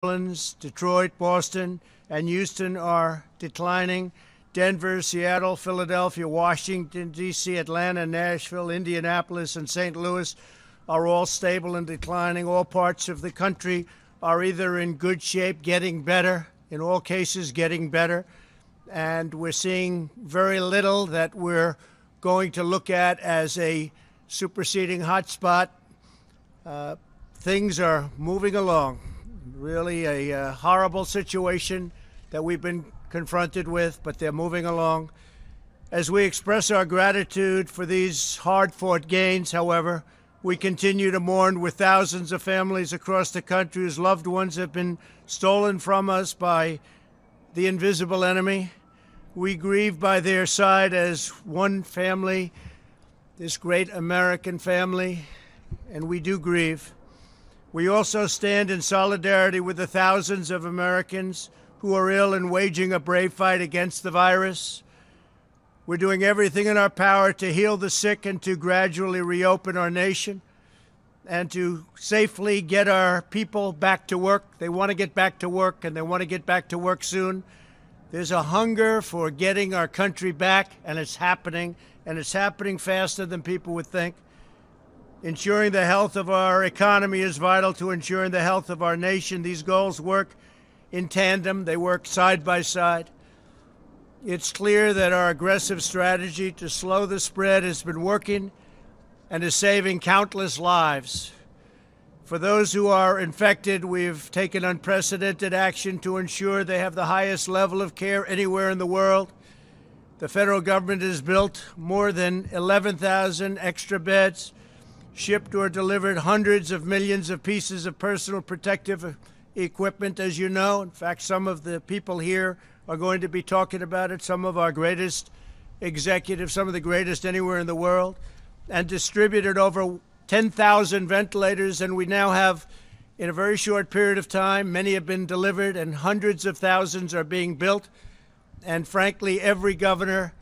Orleans, Detroit, Boston, and Houston are declining. Denver, Seattle, Philadelphia, Washington, D.C., Atlanta, Nashville, Indianapolis, and St. Louis are all stable and declining. All parts of the country are either in good shape, getting better, in all cases getting better, and we're seeing very little that we're going to look at as a superseding hotspot. Things are moving along. Really a horrible situation that we've been confronted with, but they're moving along. As we express our gratitude for these hard-fought gains, however, we continue to mourn with thousands of families across the country whose loved ones have been stolen from us by the invisible enemy. We grieve by their side as one family, this great American family, and we do grieve. We also stand in solidarity with the thousands of Americans who are ill and waging a brave fight against the virus. We're doing everything in our power to heal the sick and to gradually reopen our nation and to safely get our people back to work. They want to get back to work, and they want to get back to work soon. There's a hunger for getting our country back, and it's happening faster than people would think. Ensuring the health of our economy is vital to ensuring the health of our nation. These goals work in tandem. They work side by side. It's clear that our aggressive strategy to slow the spread has been working and is saving countless lives. For those who are infected, we've taken unprecedented action to ensure they have the highest level of care anywhere in the world. The federal government has built more than 11,000 extra beds, shipped or delivered hundreds of millions of pieces of personal protective equipment, as you know. In fact, some of the people here are going to be talking about it, some of our greatest executives, some of the greatest anywhere in the world, and distributed over 10,000 ventilators. And we now have, in a very short period of time, many have been delivered and hundreds of thousands are being built. And frankly, every governor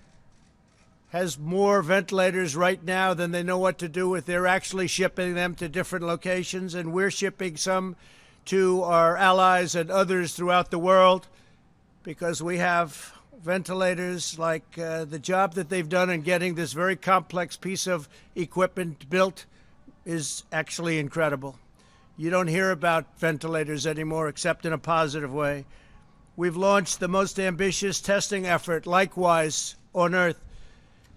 has more ventilators right now than they know what to do with. They're actually shipping them to different locations, and we're shipping some to our allies and others throughout the world because we have ventilators. Like the job that they've done in getting this very complex piece of equipment built is actually incredible. You don't hear about ventilators anymore except in a positive way. We've launched the most ambitious testing effort, likewise, on Earth.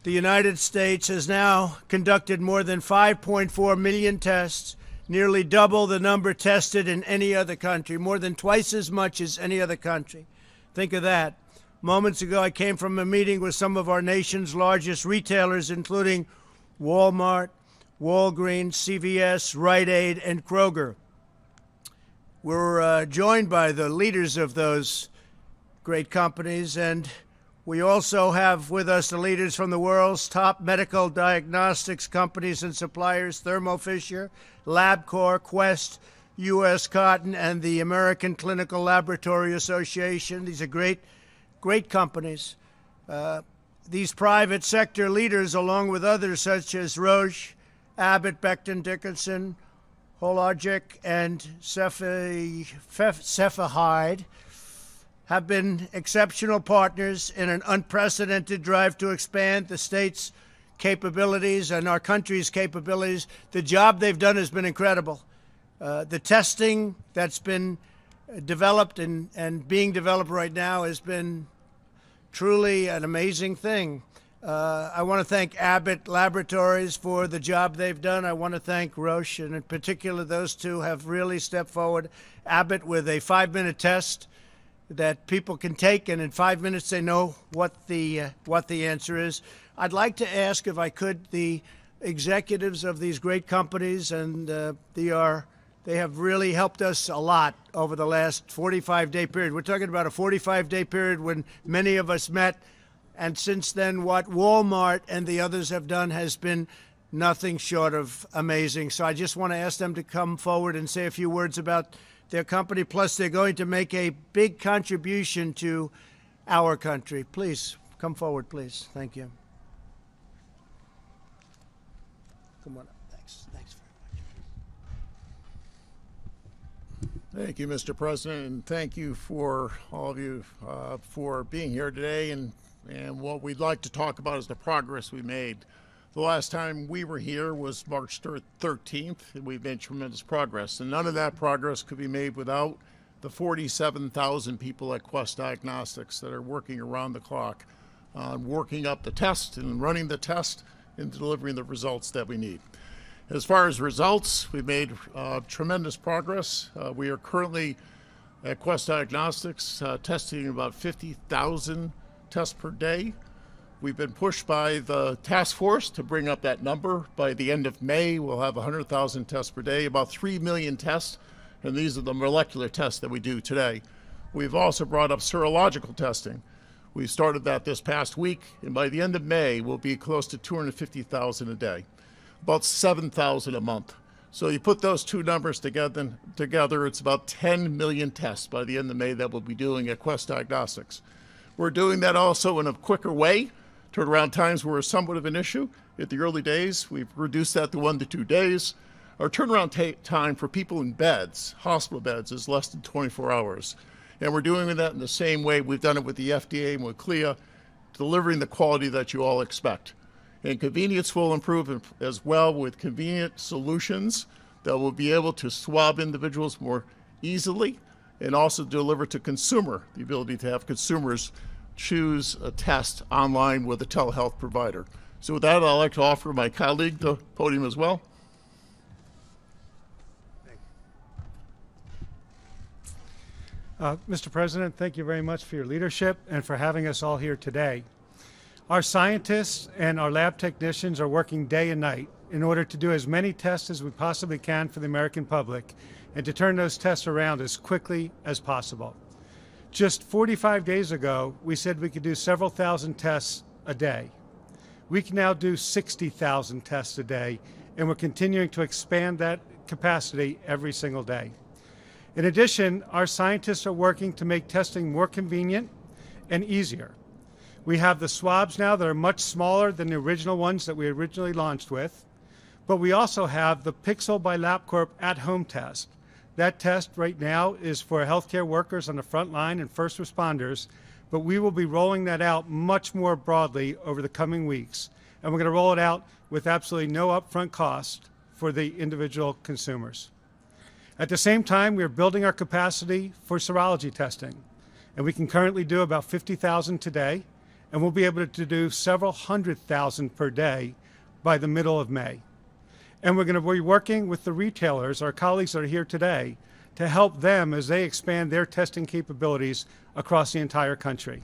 The United States has now conducted more than 5.4 million tests, nearly double the number tested in any other country, more than twice as much as any other country. Think of that. Moments ago, I came from a meeting with some of our nation's largest retailers, including Walmart, Walgreens, CVS, Rite Aid, and Kroger. We're joined by the leaders of those great companies, and we also have with us the leaders from the world's top medical diagnostics companies and suppliers: Thermo Fisher, LabCorp, Quest, U.S. Cotton, and the American Clinical Laboratory Association. These are great companies. These private sector leaders, along with others such as Roche, Abbott, Becton Dickinson, Hologic, and Cepheid, have been exceptional partners in an unprecedented drive to expand the state's capabilities and our country's capabilities. The job they've done has been incredible. The testing that's been developed and being developed right now has been truly an amazing thing. I want to thank Abbott Laboratories for the job they've done. I want to thank Roche, and in particular, those two have really stepped forward. Abbott with a 5-minute test that people can take, and in 5 minutes they know what the answer is. I'd like to ask, if I could, the executives of these great companies, and they have really helped us a lot over the last 45-day period. We're talking about a 45-day period when many of us met, and since then what Walmart and the others have done has been nothing short of amazing. So I just want to ask them to come forward and say a few words about their company. Plus, they're going to make a big contribution to our country. Please, come forward, please. Thank you. Come on up. Thanks very much. Thank you, Mr. President, and thank you for all of you for being here today. And what we'd like to talk about is the progress we made. The last time we were here was March 13th, and we've made tremendous progress. And none of that progress could be made without the 47,000 people at Quest Diagnostics that are working around the clock on working up the test and running the test and delivering the results that we need. As far as results, we've made tremendous progress. We are currently at Quest Diagnostics testing about 50,000 tests per day. We've been pushed by the task force to bring up that number. By the end of May, we'll have 100,000 tests per day, about 3 million tests, and these are the molecular tests that we do today. We've also brought up serological testing. We started that this past week, and by the end of May, we'll be close to 250,000 a day. About 7,000 a month. So you put those two numbers together, it's about 10 million tests by the end of May that we'll be doing at Quest Diagnostics. We're doing that also in a quicker way. Turnaround times were somewhat of an issue. At the early days, we've reduced that to 1 to 2 days. Our turnaround time for people in beds, hospital beds, is less than 24 hours. And we're doing that in the same way we've done it with the FDA and with CLIA, delivering the quality that you all expect. And convenience will improve as well with convenient solutions that will be able to swab individuals more easily and also deliver to consumer, the ability to have consumers choose a test online with a telehealth provider. So with that, I'd like to offer my colleague the podium as well. Mr. President, thank you very much for your leadership and for having us all here today. Our scientists and our lab technicians are working day and night in order to do as many tests as we possibly can for the American public and to turn those tests around as quickly as possible. Just 45 days ago, we said we could do several thousand tests a day. We can now do 60,000 tests a day, and we're continuing to expand that capacity every single day. In addition, our scientists are working to make testing more convenient and easier. We have the swabs now that are much smaller than the original ones that we originally launched with, but we also have the Pixel by LabCorp at-home test. That test right now is for healthcare workers on the front line and first responders, but we will be rolling that out much more broadly over the coming weeks. And we're going to roll it out with absolutely no upfront cost for the individual consumers. At the same time, we are building our capacity for serology testing, and we can currently do about 50,000 today, and we'll be able to do several 100,000 per day by the middle of May. And we're going to be working with the retailers, our colleagues that are here today, to help them as they expand their testing capabilities across the entire country.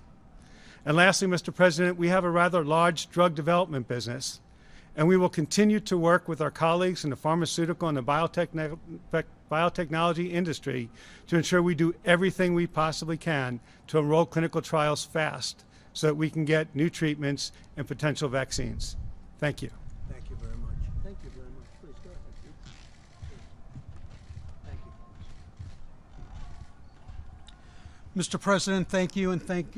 And lastly, Mr. President, we have a rather large drug development business, and we will continue to work with our colleagues in the pharmaceutical and the biotechnology industry to ensure we do everything we possibly can to enroll clinical trials fast so that we can get new treatments and potential vaccines. Thank you. Thank you very much. Thank you very much. Please go ahead. Thank you. Mr. President, thank you, and thank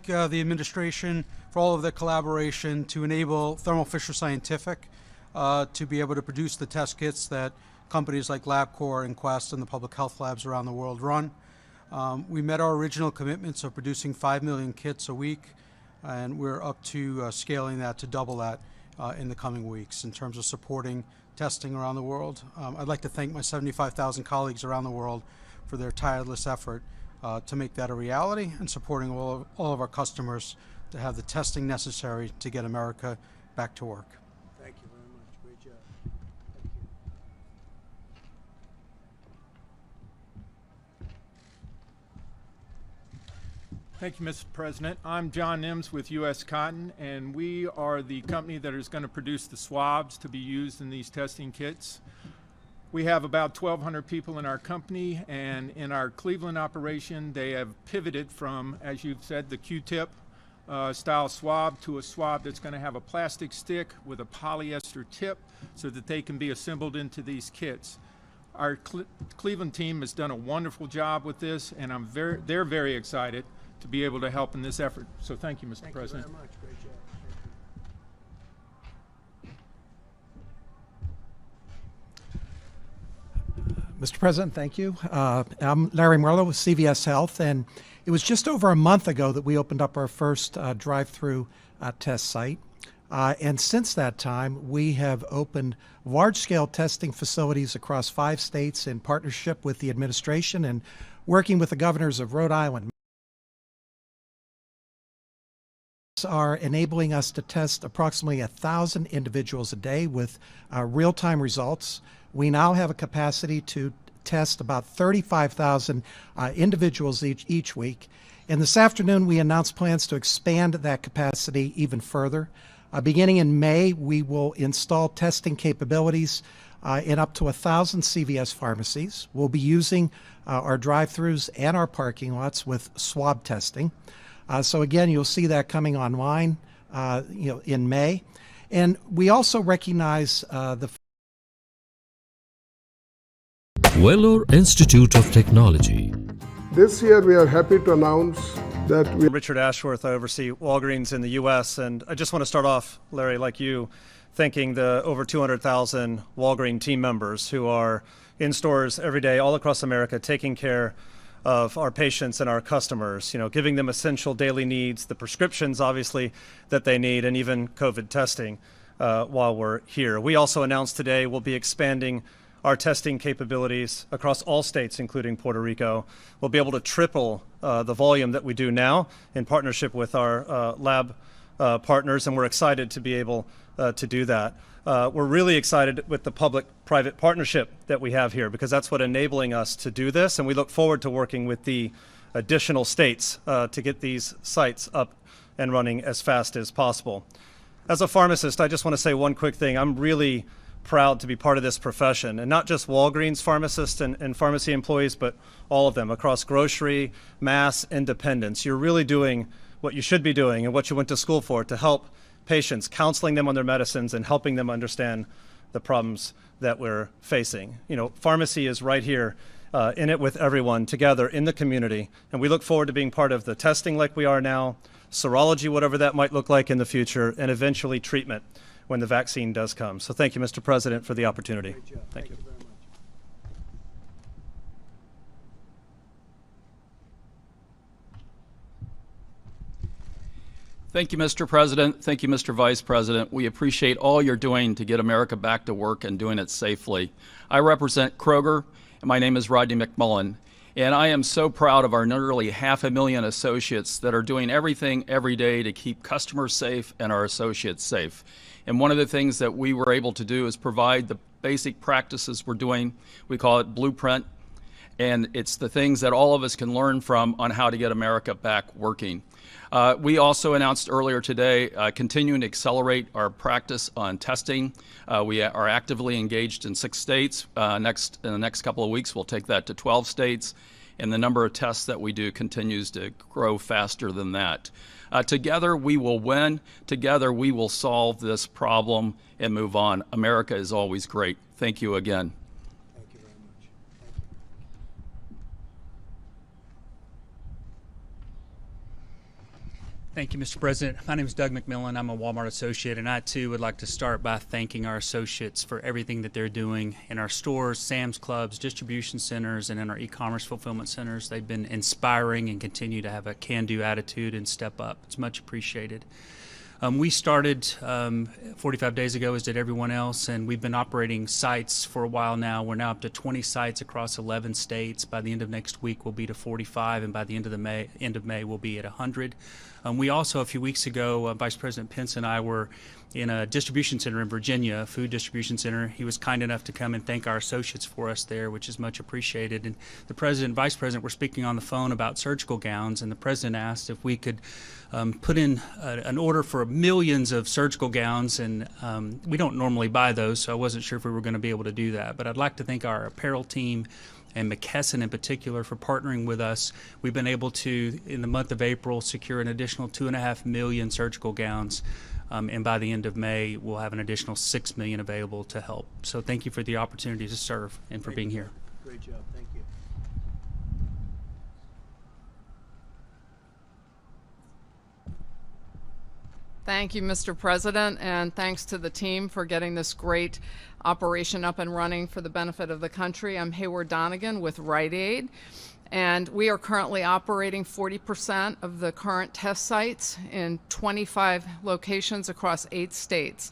the administration for all of their collaboration to enable Thermo Fisher Scientific to be able to produce the test kits that companies like LabCorp and Quest and the public health labs around the world run. We met our original commitments of producing 5 million kits a week, and we're up to scaling that to double that in the coming weeks in terms of supporting testing around the world. I'd like to thank my 75,000 colleagues around the world for their tireless effort to make that a reality and supporting all of our customers to have the testing necessary to get America back to work. Thank you very much. Great job. Thank you, Mr. President. I'm John Nims with U.S. Cotton, and we are the company that is going to produce the swabs to be used in these testing kits. We have about 1,200 people in our company, and in our Cleveland operation, they have pivoted from, as you've said, the Q-tip style swab to a swab that's going to have a plastic stick with a polyester tip so that they can be assembled into these kits. Our Cleveland team has done a wonderful job with this, and they're very excited to be able to help in this effort. So thank you, Mr. President. Thank you very much. Great job. Mr. President, thank you. I'm Larry Marlowe with CVS Health, and it was just over a month ago that we opened up our first drive-through test site. And since that time, we have opened large-scale testing facilities across 5 states in partnership with the administration and working with the governors of Rhode Island. Are enabling us to test approximately 1,000 individuals a day with real-time results. We now have a capacity to test about 35,000 individuals each week. And this afternoon, we announced plans to expand that capacity even further. Beginning in May, we will install testing capabilities in up to 1,000 CVS pharmacies. We'll be using our drive-thrus and our parking lots with swab testing. So again, you'll see that coming online in May. And we also recognize the Vellore Institute of Technology. This year we are happy to announce that we... I'm Richard Ashworth. I oversee Walgreens in the U.S. and I just want to start off, Larry, like you, thanking the over 200,000 Walgreens team members who are in stores every day all across America taking care of our patients and our customers, giving them essential daily needs, the prescriptions obviously that they need, and even COVID testing while we're here. We also announced today we'll be expanding our testing capabilities across all states, including Puerto Rico. We'll be able to triple the volume that we do now in partnership with our lab partners, and we're excited to be able to do that. We're really excited with the public-private partnership that we have here because that's what's enabling us to do this, and we look forward to working with the additional states to get these sites up and running as fast as possible. As a pharmacist, I just want to say one quick thing. I'm really proud to be part of this profession, and not just Walgreens pharmacists and pharmacy employees, but all of them across grocery, mass, independents. You're really doing what you should be doing and what you went to school for, to help patients, counseling them on their medicines and helping them understand the problems that we're facing. Pharmacy is right here in it with everyone together in the community, and we look forward to being part of the testing like we are now, serology, whatever that might look like in the future, and eventually treatment when the vaccine does come. So thank you, Mr. President, for the opportunity. Thank you. Very much. Thank you, Mr. President. Thank you, Mr. Vice President. We appreciate all you're doing to get America back to work and doing it safely. I represent Kroger, and my name is Rodney McMullen. And I am so proud of our nearly 500,000 associates that are doing everything every day to keep customers safe and our associates safe. And one of the things that we were able to do is provide the basic practices we're doing. We call it Blueprint. And it's the things that all of us can learn from on how to get America back working. We also announced earlier today continuing to accelerate our practice on testing. We are actively engaged in 6 states. In the next couple of weeks, we'll take that to 12 states. And the number of tests that we do continues to grow faster than that. Together, we will win. Together, we will solve this problem and move on. America is always great. Thank you again. Thank you very much. Thank you, Mr. President. My name is Doug McMillan. I'm a Walmart associate, and I too would like to start by thanking our associates for everything that they're doing in our stores, Sam's Clubs, distribution centers, and in our e-commerce fulfillment centers. They've been inspiring and continue to have a can-do attitude and step up. It's much appreciated. We started 45 days ago, as did everyone else, and we've been operating sites for a while now. We're now up to 20 sites across 11 states. By the end of next week, we'll be to 45, and by the end of May, we'll be at 100. We also, a few weeks ago, Vice President Pence and I were in a distribution center in Virginia, a food distribution center. He was kind enough to come and thank our associates for us there, which is much appreciated. And the President and Vice President were speaking on the phone about surgical gowns, and the President asked if we could put in an order for millions of surgical gowns, and we don't normally buy those, so I wasn't sure if we were going to be able to do that. But I'd like to thank our apparel team and McKesson in particular for partnering with us. We've been able to, in the month of April, secure an additional 2.5 million surgical gowns. And by the end of May, we'll have an additional 6 million available to help. So thank you for the opportunity to serve and for being here. Great job. Thank you. Thank you, Mr. President, and thanks to the team for getting this great operation up and running for the benefit of the country. I'm Hayward Donegan with Rite Aid, and we are currently operating 40% of the current test sites in 25 locations across 8 states.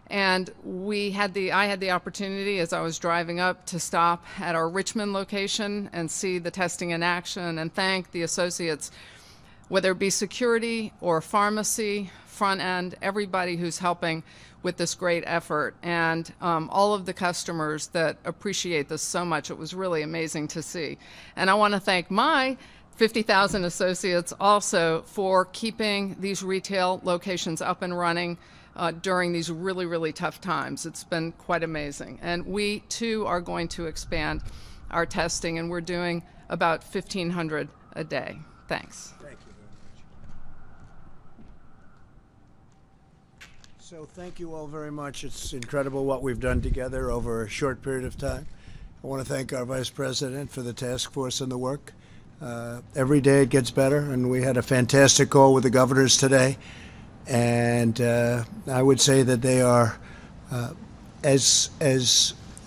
And I had the opportunity, as I was driving up, to stop at our Richmond location and see the testing in action and thank the associates, whether it be security or pharmacy, front end, everybody who's helping with this great effort, and all of the customers that appreciate this so much. It was really amazing to see. And I want to thank my 50,000 associates also for keeping these retail locations up and running during these really, really tough times. It's been quite amazing. And we, too, are going to expand our testing, and we're doing about 1,500 a day. Thanks. So thank you all very much. It's incredible what we've done together over a short period of time. I want to thank our Vice President for the task force and the work. Every day it gets better, and we had a fantastic call with the governors today. And I would say that they are as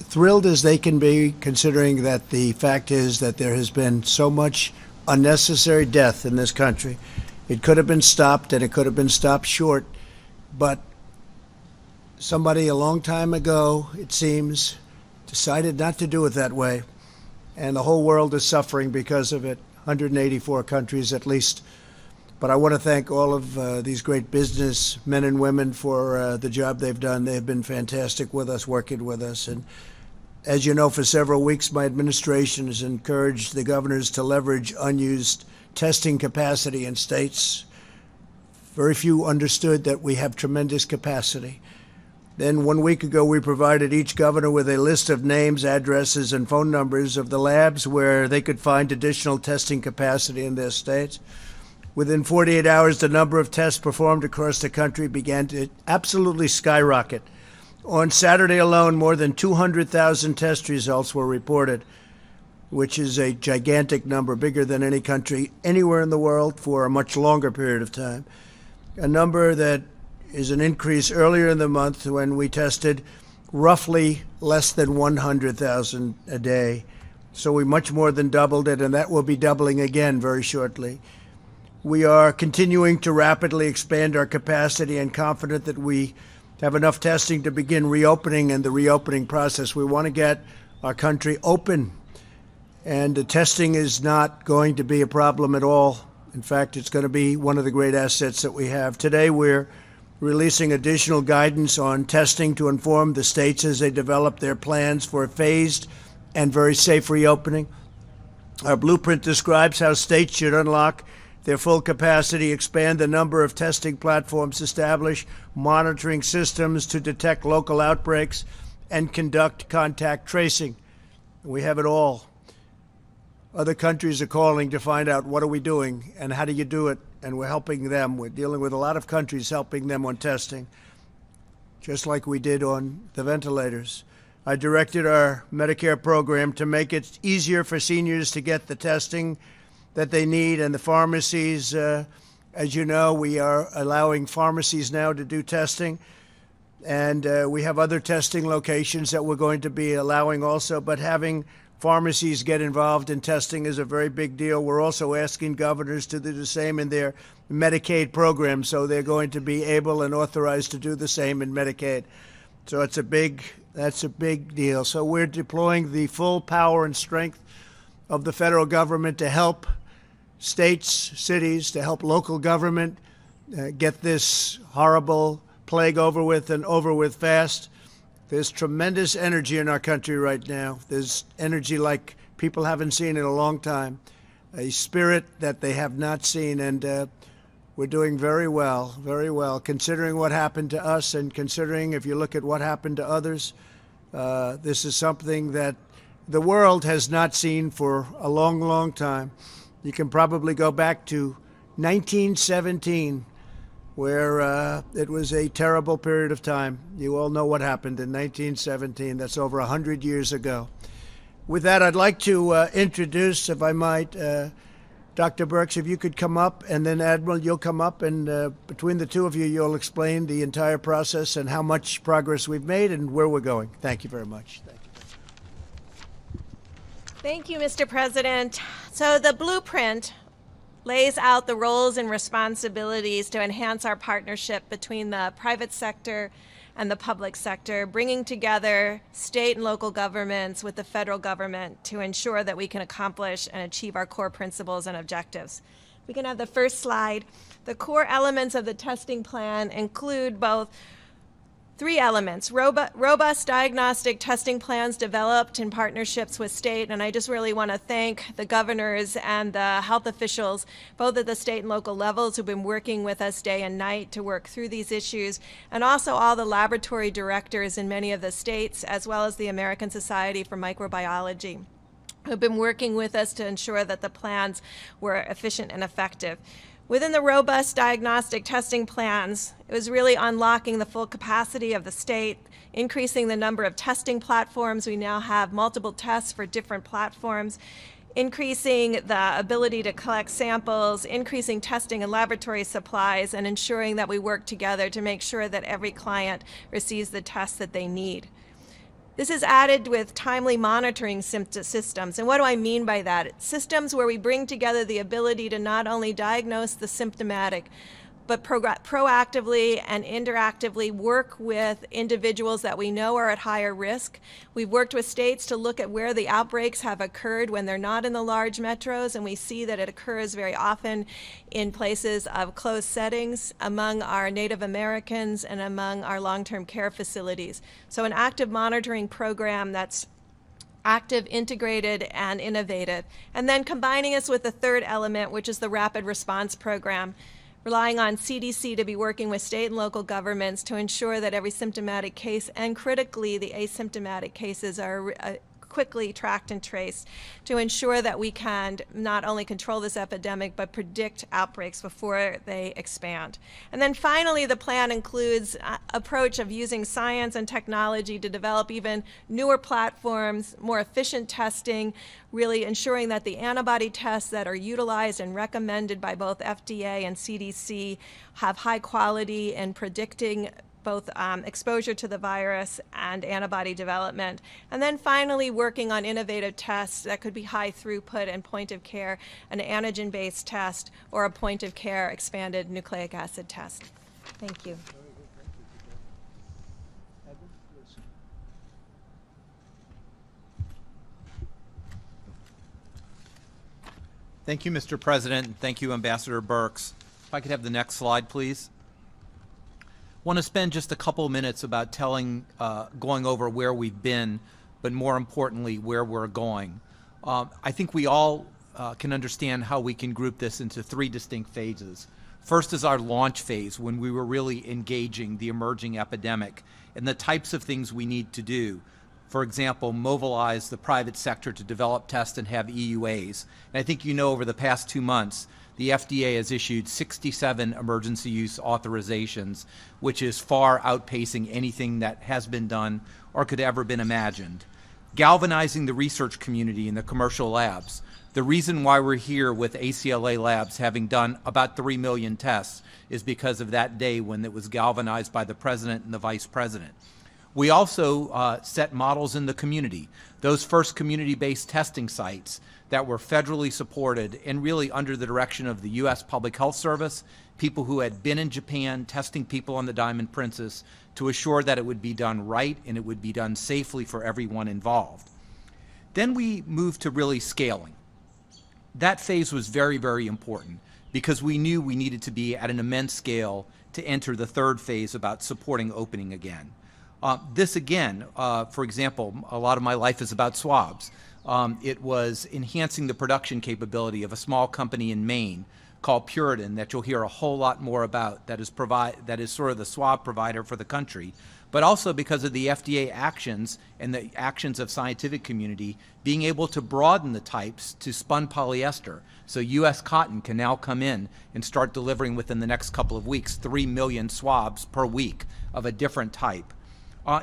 thrilled as they can be, considering that the fact is that there has been so much unnecessary death in this country. It could have been stopped, and it could have been stopped short, but somebody a long time ago, it seems, decided not to do it that way, and the whole world is suffering because of it, 184 countries at least. But I want to thank all of these great business men and women for the job they've done. They have been fantastic with us, working with us. And as you know, for several weeks, my administration has encouraged the governors to leverage unused testing capacity in states. Very few understood that we have tremendous capacity. Then 1 week ago, we provided each governor with a list of names, addresses, and phone numbers of the labs where they could find additional testing capacity in their states. Within 48 hours, the number of tests performed across the country began to absolutely skyrocket. On Saturday alone, more than 200,000 test results were reported, which is a gigantic number, bigger than any country anywhere in the world for a much longer period of time. A number that is an increase earlier in the month when we tested roughly less than 100,000 a day. So we much more than doubled it, and that will be doubling again very shortly. We are continuing to rapidly expand our capacity and confident that we have enough testing to begin reopening and the reopening process. We want to get our country open, and the testing is not going to be a problem at all. In fact, it's going to be one of the great assets that we have. Today, we're releasing additional guidance on testing to inform the states as they develop their plans for a phased and very safe reopening. Our blueprint describes how states should unlock their full capacity, expand the number of testing platforms, establish monitoring systems to detect local outbreaks, and conduct contact tracing. We have it all. Other countries are calling to find out what are we doing and how do you do it, and we're helping them. We're dealing with a lot of countries, helping them on testing, just like we did on the ventilators. I directed our Medicare program to make it easier for seniors to get the testing that they need, and the pharmacies, as you know, we are allowing pharmacies now to do testing, and we have other testing locations that we're going to be allowing also, but having pharmacies get involved in testing is a very big deal. We're also asking governors to do the same in their Medicaid program, so they're going to be able and authorized to do the same in Medicaid. So that's a big deal. So we're deploying the full power and strength of the federal government to help states, cities, to help local government get this horrible plague over with, and over with fast. There's tremendous energy in our country right now. There's energy like people haven't seen in a long time, a spirit that they have not seen, and we're doing very well, considering what happened to us, and considering if you look at what happened to others. This is something that the world has not seen for a long, long time. You can probably go back to 1917, where it was a terrible period of time. You all know what happened in 1917. That's over 100 years ago. With that, I'd like to introduce, if I might, Dr. Birx, if you could come up, and then Admiral, you'll come up, and between the two of you, you'll explain the entire process and how much progress we've made and where we're going. Thank you very much. Thank you. Thank you, Mr. President. So the blueprint lays out the roles and responsibilities to enhance our partnership between the private sector and the public sector, bringing together state and local governments with the federal government to ensure that we can accomplish and achieve our core principles and objectives. We can have the first slide. The core elements of the testing plan include both three elements: robust diagnostic testing plans developed in partnerships with state, and I just really want to thank the governors and the health officials, both at the state and local levels, who've been working with us day and night to work through these issues, and also all the laboratory directors in many of the states, as well as the American Society for Microbiology, who've been working with us to ensure that the plans were efficient and effective. Within the robust diagnostic testing plans, it was really unlocking the full capacity of the state, increasing the number of testing platforms. We now have multiple tests for different platforms, increasing the ability to collect samples, increasing testing and laboratory supplies, and ensuring that we work together to make sure that every client receives the tests that they need. This is added with timely monitoring systems. And what do I mean by that? It's systems where we bring together the ability to not only diagnose the symptomatic, but proactively and interactively work with individuals that we know are at higher risk. We've worked with states to look at where the outbreaks have occurred when they're not in the large metros, and we see that it occurs very often in places of closed settings among our Native Americans and among our long-term care facilities. So an active monitoring program that's active, integrated, and innovative. And then combining us with the third element, which is the rapid response program, relying on CDC to be working with state and local governments to ensure that every symptomatic case, and critically the asymptomatic cases, are quickly tracked and traced to ensure that we can not only control this epidemic but predict outbreaks before they expand. And then finally, the plan includes an approach of using science and technology to develop even newer platforms, more efficient testing, really ensuring that the antibody tests that are utilized and recommended by both FDA and CDC have high quality in predicting both exposure to the virus and antibody development. And then finally, working on innovative tests that could be high throughput and point of care, an antigen-based test or a point of care expanded nucleic acid test. Thank you. Thank you, Mr. President, and thank you, Ambassador Birx. If I could have the next slide, please. I want to spend just a couple minutes about going over where we've been, but more importantly, where we're going. I think we all can understand how we can group this into three distinct phases. First is our launch phase, when we were really engaging the emerging epidemic and the types of things we need to do. For example, mobilize the private sector to develop, test, and have EUAs. And I think you know over the past 2 months, the FDA has issued 67 emergency use authorizations, which is far outpacing anything that has been done or could ever been imagined. Galvanizing the research community in the commercial labs. The reason why we're here with ACLA Labs having done about 3 million tests is because of that day when it was galvanized by the President and the Vice President. We also set models in the community. Those first community-based testing sites that were federally supported and really under the direction of the U.S. Public Health Service, people who had been in Japan testing people on the Diamond Princess to assure that it would be done right and it would be done safely for everyone involved. Then we moved to really scaling. That phase was very, very important because we knew we needed to be at an immense scale to enter the third phase about supporting opening again. This again, for example, a lot of my life is about swabs. It was enhancing the production capability of a small company in Maine called Puritan that you'll hear a whole lot more about, that is sort of the swab provider for the country, but also because of the FDA actions and the actions of scientific community being able to broaden the types to spun polyester. So U.S. Cotton can now come in and start delivering within the next couple of weeks 3 million swabs per week of a different type.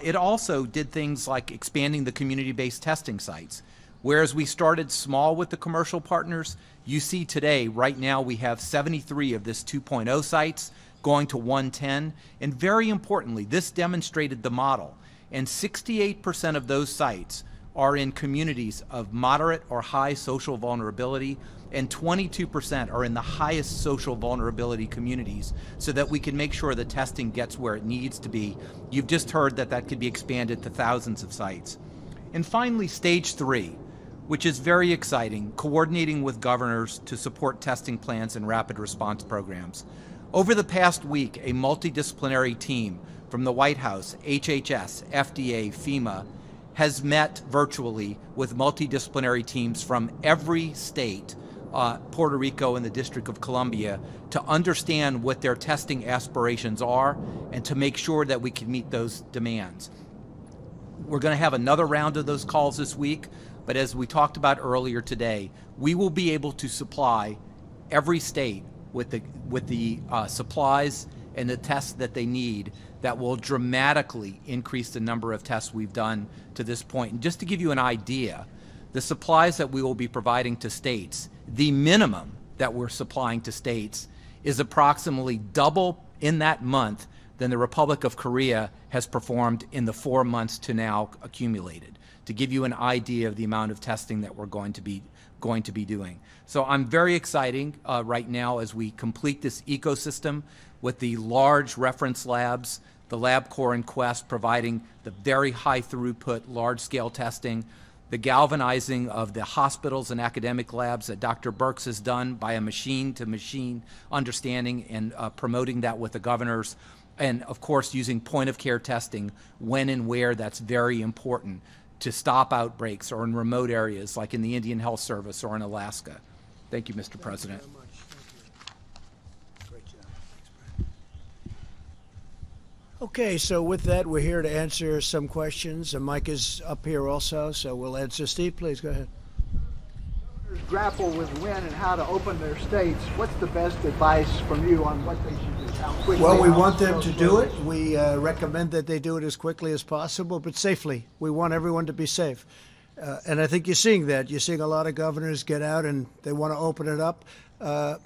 It also did things like expanding the community-based testing sites. Whereas we started small with the commercial partners, you see today, right now, we have 73 of this 2.0 sites going to 110. And very importantly, this demonstrated the model. And 68% of those sites are in communities of moderate or high social vulnerability, and 22% are in the highest social vulnerability communities, so that we can make sure the testing gets where it needs to be. You've just heard that that could be expanded to thousands of sites. And finally, stage 3, which is very exciting, coordinating with governors to support testing plans and rapid response programs. Over the past week, a multidisciplinary team from the White House, HHS, FDA, FEMA, has met virtually with multidisciplinary teams from every state, Puerto Rico and the District of Columbia, to understand what their testing aspirations are and to make sure that we can meet those demands. We're going to have another round of those calls this week, but as we talked about earlier today, we will be able to supply every state with the supplies and the tests that they need that will dramatically increase the number of tests we've done to this point. And just to give you an idea, the supplies that we will be providing to states, the minimum that we're supplying to states is approximately double in that month than the Republic of Korea has performed in the 4 months to now accumulated, to give you an idea of the amount of testing that we're going to be doing. So I'm very excited right now as we complete this ecosystem with the large reference labs, the LabCorp and Quest providing the very high throughput, large-scale testing, the galvanizing of the hospitals and academic labs that Dr. Birx has done by a machine-to-machine understanding and promoting that with the governors, and of course using point-of-care testing when and where that's very important to stop outbreaks, or in remote areas like in the Indian Health Service or in Alaska. Thank you, Mr. President. Thank you very much. Thank you. Great job. Thanks, Brad. Okay, so with that, we're here to answer some questions. And Mike is up here also, so we'll answer. Steve, please go ahead. Grapple with when and how to open their states. What's the best advice from you on what they should do? How quickly? Well, we want them to do it. We recommend that they do it as quickly as possible, but safely. We want everyone to be safe. And I think you're seeing that. You're seeing a lot of governors get out and they want to open it up.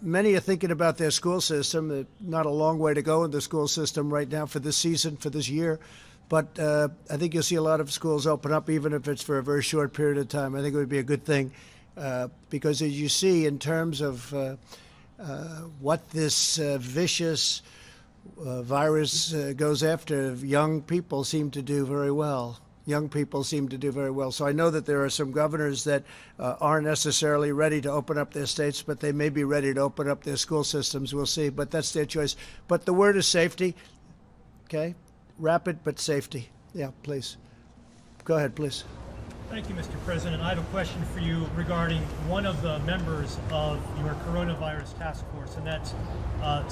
Many are thinking about their school system. Not a long way to go in the school system right now for this season, for this year. But I think you'll see a lot of schools open up, even if it's for a very short period of time. I think it would be a good thing. Because as you see, in terms of what this vicious virus goes after, young people seem to do very well. Young people seem to do very well. So I know that there are some governors that aren't necessarily ready to open up their states, but they may be ready to open up their school systems. We'll see, but that's their choice. But the word is safety, okay? Rapid, but safety. Yeah, please. Go ahead, please. Thank you, Mr. President. I have a question for you regarding one of the members of your coronavirus task force, and that's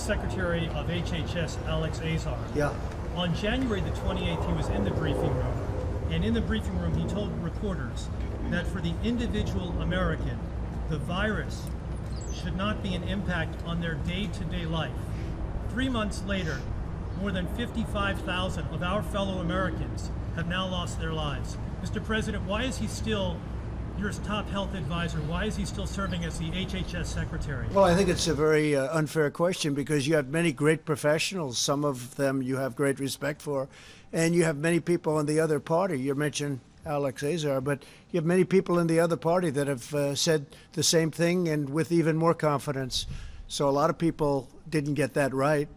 Secretary of HHS Alex Azar. Yeah. On January the 28th, he was in the briefing room, and in the briefing room, he told reporters that for the individual American, the virus should not be an impact on their day-to-day life. 3 months later, more than 55,000 of our fellow Americans have now lost their lives. Mr. President, why is he still your top health advisor? Why is he still serving as the HHS secretary? Well, I think it's a very unfair question because you have many great professionals. Some of them you have great respect for. And you have many people in the other party. You mentioned Alex Azar, but you have many people in the other party that have said the same thing and with even more confidence. So a lot of people didn't get that right.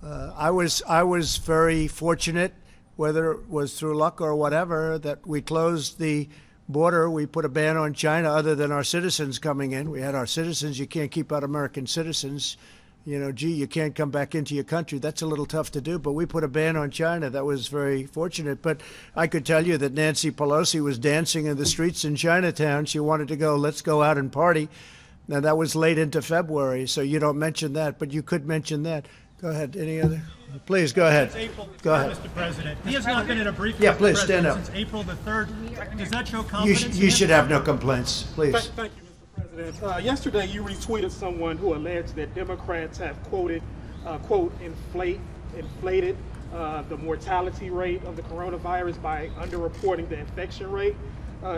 I was very fortunate, whether it was through luck or whatever, that we closed the border. We put a ban on China other than our citizens coming in. We had our citizens. You can't keep out American citizens. You know, gee, you can't come back into your country. That's a little tough to do, but we put a ban on China. That was very fortunate. But I could tell you that Nancy Pelosi was dancing in the streets in Chinatown. She wanted to go, let's go out and party. Now, that was late into February, so you don't mention that, but you could mention that. Go ahead. Any other? Please, go ahead. Go ahead. Mr. President. He has not been in a briefing Yeah, please, stand up. since April the 3rd. Does that show confidence? You should have no complaints. Please. Thank you, Mr. President. Yesterday, you retweeted someone who alleged that Democrats have quote, inflated the mortality rate of the coronavirus by underreporting the infection rate.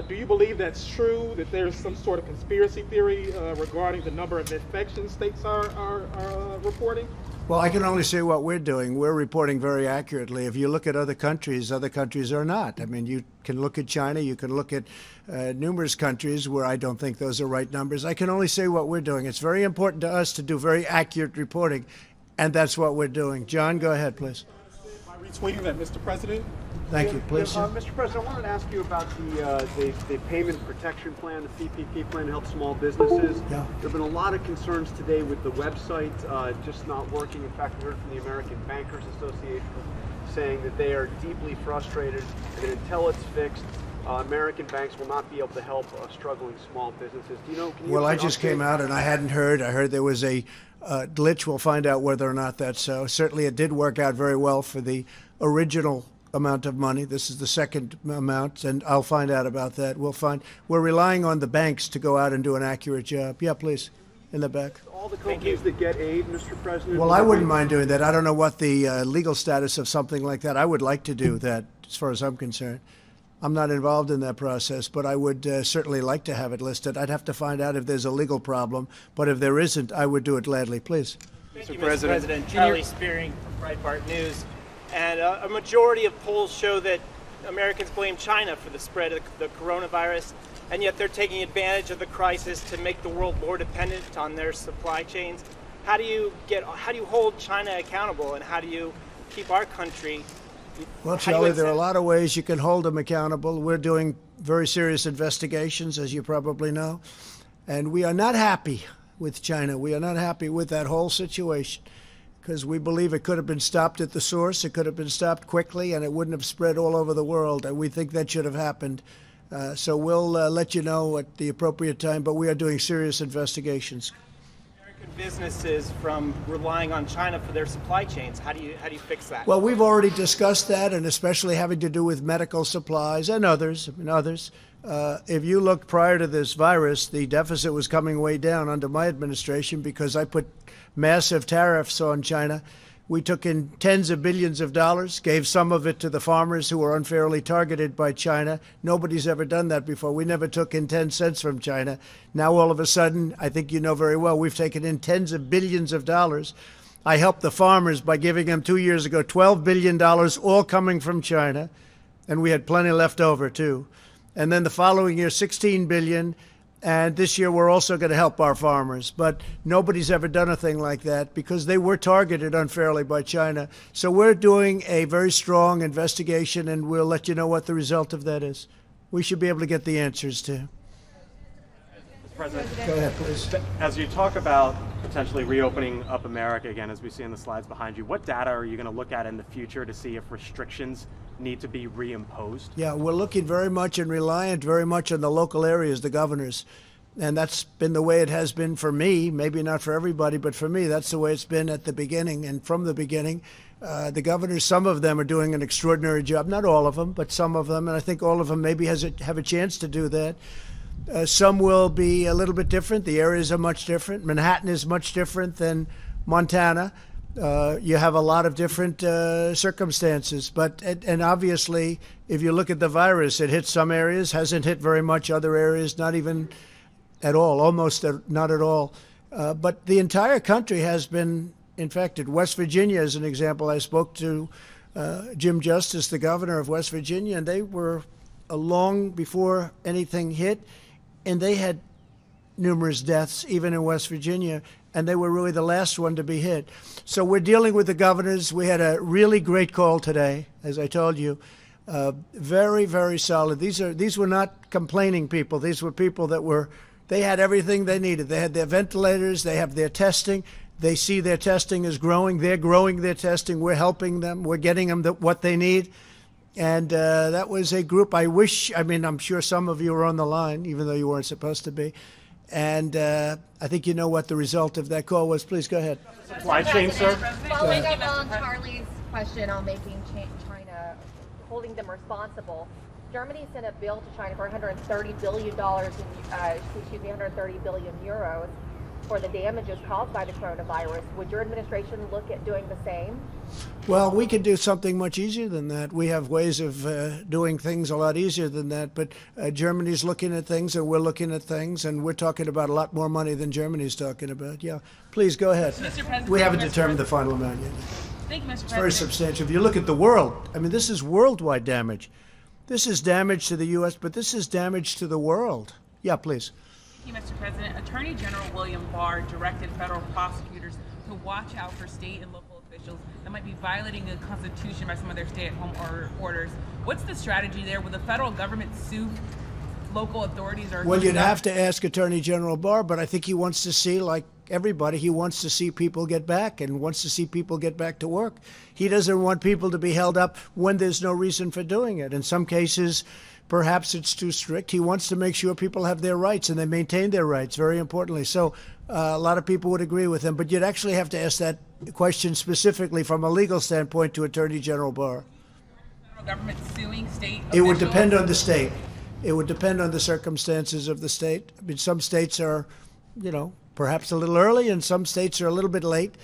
Do you believe that's true, that there's some sort of conspiracy theory regarding the number of infections states are reporting? Well, I can only say what we're doing. We're reporting very accurately. If you look at other countries are not. I mean, you can look at China, you can look at numerous countries where I don't think those are right numbers. I can only say what we're doing. It's very important to us to do very accurate reporting, and that's what we're doing. John, go ahead, please. By retweeting that, Mr. President. Thank you. Please. Mr. President, I wanted to ask you about the payment protection plan, the CPP plan to help small businesses. Yeah. There have been a lot of concerns today with the website just not working. In fact, we heard from the American Bankers Association saying that they are deeply frustrated and that until it's fixed, American banks will not be able to help struggling small businesses. Do you know? Well, I just came out and I hadn't heard. I heard there was a glitch. We'll find out whether or not that's so. Certainly, it did work out very well for the original amount of money. This is the second amount, and I'll find out about that. We're relying on the banks to go out and do an accurate job. Yeah, please, in the back. All the companies that get aid, Mr. President. Well, I wouldn't mind doing that. I don't know what the legal status of something like that. I would like to do that, as far as I'm concerned. I'm not involved in that process, but I would certainly like to have it listed. I'd have to find out if there's a legal problem, but if there isn't, I would do it gladly. Please. Mr. President. Charlie Spearing from Breitbart News. And a majority of polls show that Americans blame China for the spread of the coronavirus, and yet they're taking advantage of the crisis to make the world more dependent on their supply chains. How do you hold China accountable, and how do you keep our country? Well, Charlie, there are a lot of ways you can hold them accountable. We're doing very serious investigations, as you probably know, and we are not happy with China. We are not happy with that whole situation, because we believe it could have been stopped at the source. It could have been stopped quickly, and it wouldn't have spread all over the world. And we think that should have happened. So we'll let you know at the appropriate time, but we are doing serious investigations. American businesses from relying on China for their supply chains. How do you fix that? Well, we've already discussed that, and especially having to do with medical supplies and others. If you looked prior to this virus, the deficit was coming way down under my administration because I put massive tariffs on China. We took in tens of billions of dollars, gave some of it to the farmers who were unfairly targeted by China. Nobody's ever done that before. We never took in 10 cents from China. Now, all of a sudden, I think you know very well, we've taken in tens of billions of dollars. I helped the farmers by giving them 2 years ago $12 billion, all coming from China, and we had plenty left over, too. And then the following year, $16 billion. And this year, we're also going to help our farmers. But nobody's ever done a thing like that because they were targeted unfairly by China. So we're doing a very strong investigation, and we'll let you know what the result of that is. We should be able to get the answers to. Mr. President, go ahead, please. As you talk about potentially reopening up America again, as we see in the slides behind you, what data are you going to look at in the future to see if restrictions need to be reimposed? Yeah, we're looking very much and reliant very much on the local areas, the governors. And that's been the way it has been for me, maybe not for everybody, but for me, that's the way it's been at the beginning. And from the beginning, the governors, some of them are doing an extraordinary job, not all of them, but some of them. And I think all of them maybe have a chance to do that. Some will be a little bit different. The areas are much different. Manhattan is much different than Montana. You have a lot of different circumstances, and obviously, if you look at the virus, it hit some areas, hasn't hit very much other areas, not even at all, almost not at all. But the entire country has been infected. West Virginia is an example. I spoke to Jim Justice, the governor of West Virginia, and they were long before anything hit, and they had numerous deaths, even in West Virginia, and they were really the last one to be hit. So we're dealing with the governors. We had a really great call today, as I told you. Very, very solid. These were not complaining people. These were people that they had everything they needed. They had their ventilators. They have their testing. They see their testing is growing. They're growing their testing. We're helping them. We're getting them what they need. And that was a group I'm sure some of you were on the line, even though you weren't supposed to be. And I think you know what the result of that call was. Please go ahead. Supply chain, sir. Following up on Charlie's question on making China, holding them responsible, Germany sent a bill to China for $130 billion, 130 billion euros. for the damages caused by the coronavirus. Would your administration look at doing the same? Well, we could do something much easier than that. We have ways of doing things a lot easier than that. But Germany's looking at things, and we're looking at things, and we're talking about a lot more money than Germany's talking about. Yeah, please go ahead. Mr. President, We haven't determined the final amount yet. Thank you, Mr. It's President. very substantial. If you look at the world, I mean, this is worldwide damage. This is damage to the U.S., but this is damage to the world. Yeah, please. Thank you, Mr. President. Attorney General William Barr directed federal prosecutors to watch out for state and local officials that might be violating the Constitution by some of their stay-at-home orders. What's the strategy there? Will the federal government sue local authorities? Or Well, you'd have to ask Attorney General Barr, but I think he wants to see, like everybody, he wants to see people get back and wants to see people get back to work. He doesn't want people to be held up when there's no reason for doing it. In some cases, perhaps it's too strict. He wants to make sure people have their rights and they maintain their rights, very importantly. So a lot of people would agree with him, but you'd actually have to ask that question specifically from a legal standpoint to Attorney General Barr. federal government suing state It would officials? depend on the state. It would depend on the circumstances of the state. I mean, some states are, perhaps a little early, and some states are a little bit late.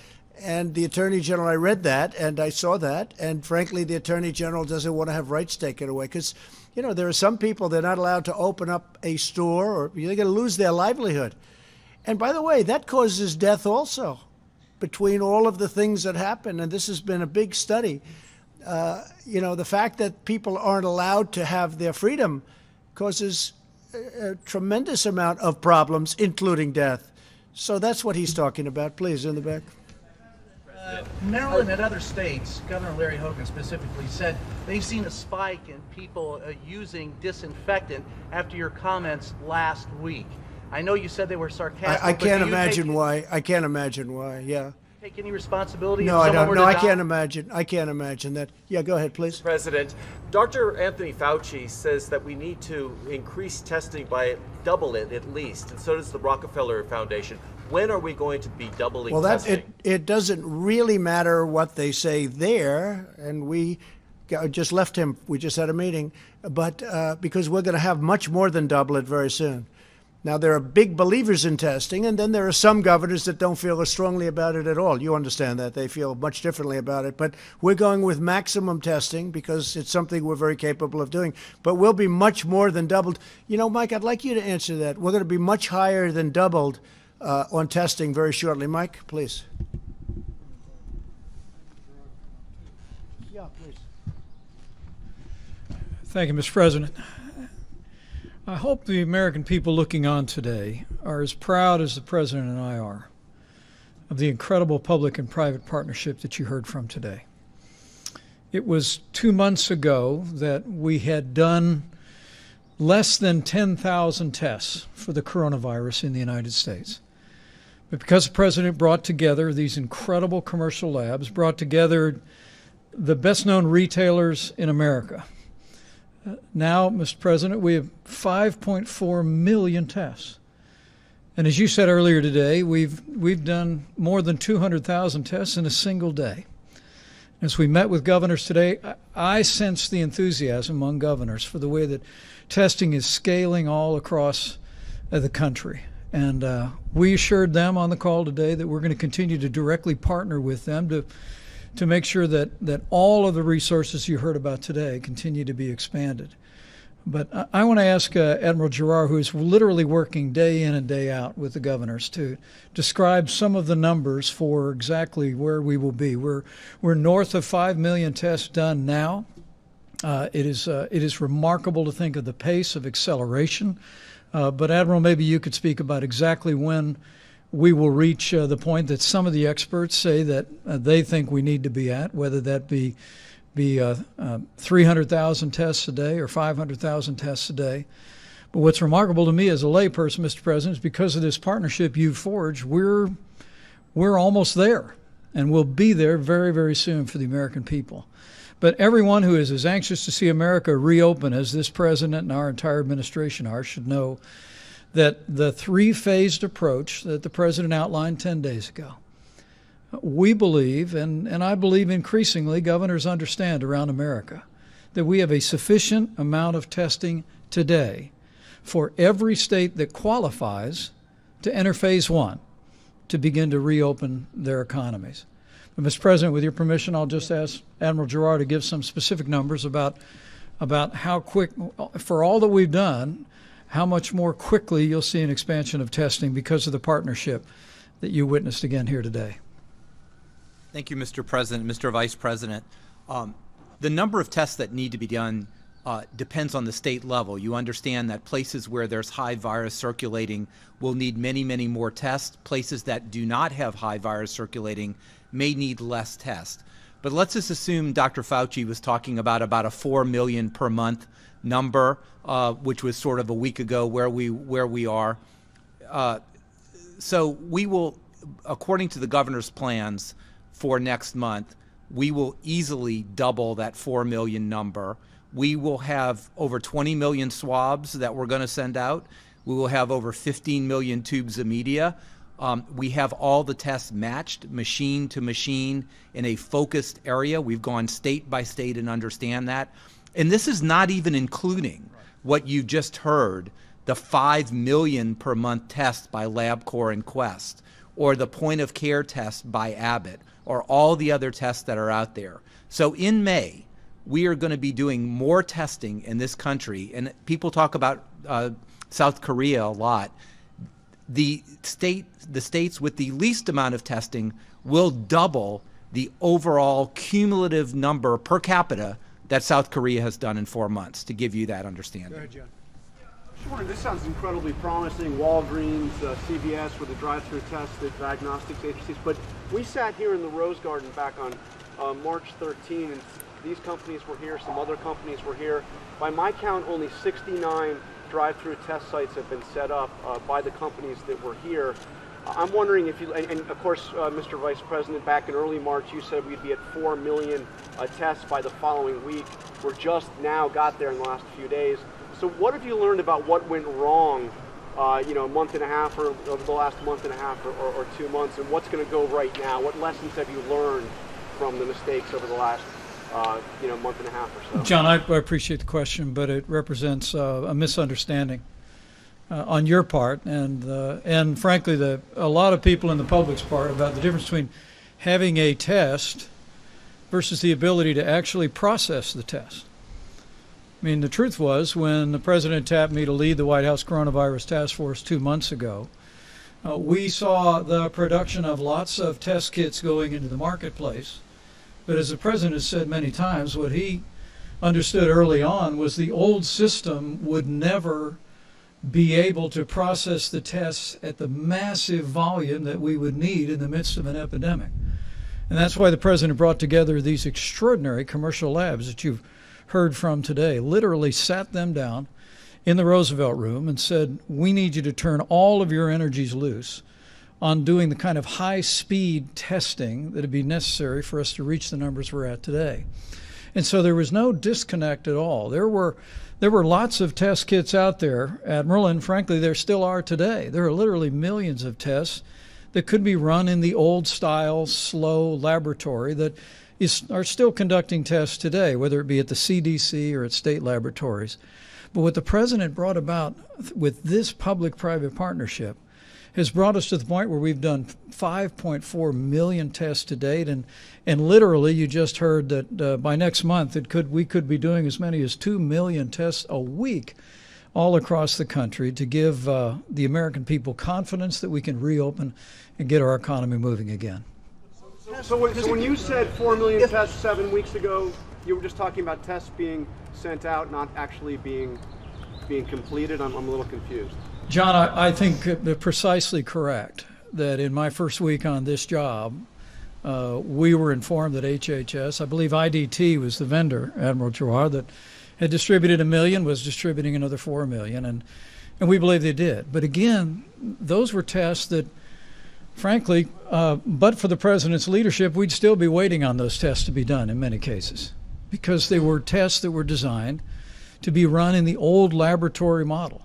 And the Attorney General, I read that, and I saw that, and frankly, the Attorney General doesn't want to have rights taken away because, there are some people, they're not allowed to open up a store, or they're going to lose their livelihood. And by the way, that causes death also, between all of the things that happen, and this has been a big study. The fact that people aren't allowed to have their freedom causes a tremendous amount of problems, including death. So that's what he's talking about. Please, in the back. Maryland and other states, Governor Larry Hogan specifically said they've seen a spike in people using disinfectant after your comments last week. I know you said they were sarcastic. I can't imagine why. I can't imagine why. Yeah. Take any responsibility? No, I don't. No, I can't imagine. I can't imagine that. Yeah, go ahead, please. President, Dr. Anthony Fauci says that we need to increase testing by double it at least, and so does the Rockefeller Foundation. When are we going to be doubling testing? It doesn't really matter what they say there, and we just left him. We just had a meeting, but because we're going to have much more than double it very soon. Now, there are big believers in testing, and then there are some governors that don't feel as strongly about it at all. You understand that. They feel much differently about it. But we're going with maximum testing because it's something we're very capable of doing. But we'll be much more than doubled. Mike, I'd like you to answer that. We're going to be much higher than doubled on testing very shortly. Mike, please. Yeah, please. Thank you, Mr. President. I hope the American people looking on today are as proud as the President and I are of the incredible public and private partnership that you heard from today. It was 2 months ago that we had done less than 10,000 tests for the coronavirus in the United States. But because the President brought together these incredible commercial labs, brought together the best-known retailers in America, now, Mr. President, we have 5.4 million tests. And as you said earlier today, we've done more than 200,000 tests in a single day. As we met with governors today, I sense the enthusiasm among governors for the way that testing is scaling all across the country. And we assured them on the call today that we're going to continue to directly partner with them to make sure that all of the resources you heard about today continue to be expanded. But I want to ask Admiral Giroir, who is literally working day in and day out with the governors, to describe some of the numbers for exactly where we will be. We're north of 5 million tests done now. It is remarkable to think of the pace of acceleration. But Admiral, maybe you could speak about exactly when we will reach the point that some of the experts say that they think we need to be at, whether that be 300,000 tests a day or 500,000 tests a day. But what's remarkable to me as a layperson, Mr. President, is because of this partnership you've forged, we're almost there, and we'll be there very, very soon for the American people. But everyone who is as anxious to see America reopen as this president and our entire administration are should know that the three-phased approach that the president outlined 10 days ago, we believe, and I believe increasingly governors understand around America, that we have a sufficient amount of testing today for every state that qualifies to enter phase one. to begin to reopen their economies. But, Mr. President, with your permission, I'll just ask Admiral Giroir to give some specific numbers about how quick, for all that we've done, how much more quickly you'll see an expansion of testing because of the partnership that you witnessed again here today. Thank you, Mr. President, Mr. Vice President. The number of tests that need to be done depends on the state level. You understand that places where there's high virus circulating will need many, many more tests. Places that do not have high virus circulating may need less tests. But let's just assume Dr. Fauci was talking about a 4 million per month number, which was sort of a week ago where we are. So we will, according to the governor's plans for next month, we will easily double that 4 million number. We will have over 20 million swabs that we're going to send out. We will have over 15 million tubes of media. We have all the tests matched machine to machine in a focused area. We've gone state by state and understand that. And this is not even including what you just heard, the 5 million per month tests by LabCorp and Quest, or the point of care test by Abbott, or all the other tests that are out there. So in May, we are going to be doing more testing in this country. And people talk about South Korea a lot. The states with the least amount of testing will double the overall cumulative number per capita that South Korea has done in 4 months, to give you that understanding. Go ahead, John. Sure, this sounds incredibly promising. Walgreens, CVS with the drive-through tests, the diagnostics agencies. But we sat here in the Rose Garden back on March 13, and these companies were here, some other companies were here. By my count, only 69 drive-through test sites have been set up by the companies that were here. I'm wondering if you, and of course, Mr. Vice President, back in early March, you said we'd be at 4 million tests by the following week. We're just now got there in the last few days. So what have you learned about what went wrong, a month and a half, or over the last month and a half or 2 months, and what's going to go right now? What lessons have you learned from the mistakes over the last month and a half or so? John, I appreciate the question, but it represents a misunderstanding on your part and frankly a lot of people in the public's part about the difference between having a test versus the ability to actually process the test. I mean, the truth was, when the president tapped me to lead the White House Coronavirus Task Force 2 months ago, we saw the production of lots of test kits going into the marketplace. But as the president has said many times, what he understood early on was the old system would never be able to process the tests at the massive volume that we would need in the midst of an epidemic. And that's why the president brought together these extraordinary commercial labs that you've heard from today, literally sat them down in the Roosevelt Room and said, we need you to turn all of your energies loose on doing the kind of high-speed testing that would be necessary for us to reach the numbers we're at today. And so there was no disconnect at all. There were lots of test kits out there, Admiral, and frankly, there still are today. There are literally millions of tests that could be run in the old-style, slow laboratory that are still conducting tests today, whether it be at the CDC or at state laboratories. But what the president brought about with this public-private partnership has brought us to the point where we've done 5.4 million tests to date, and literally you just heard that by next month we could be doing as many as 2 million tests a week all across the country to give the American people confidence that we can reopen and get our economy moving again. So when you said 4 million tests 7 weeks ago, you were just talking about tests being sent out, not actually being completed? I'm a little confused. John, I think precisely correct that in my first week on this job, we were informed that HHS, I believe IDT was the vendor, Admiral Giroir, that had distributed 1 million, was distributing another 4 million, and we believe they did. But again, those were tests that, frankly, but for the president's leadership, we'd still be waiting on those tests to be done in many cases, because they were tests that were designed to be run in the old laboratory model.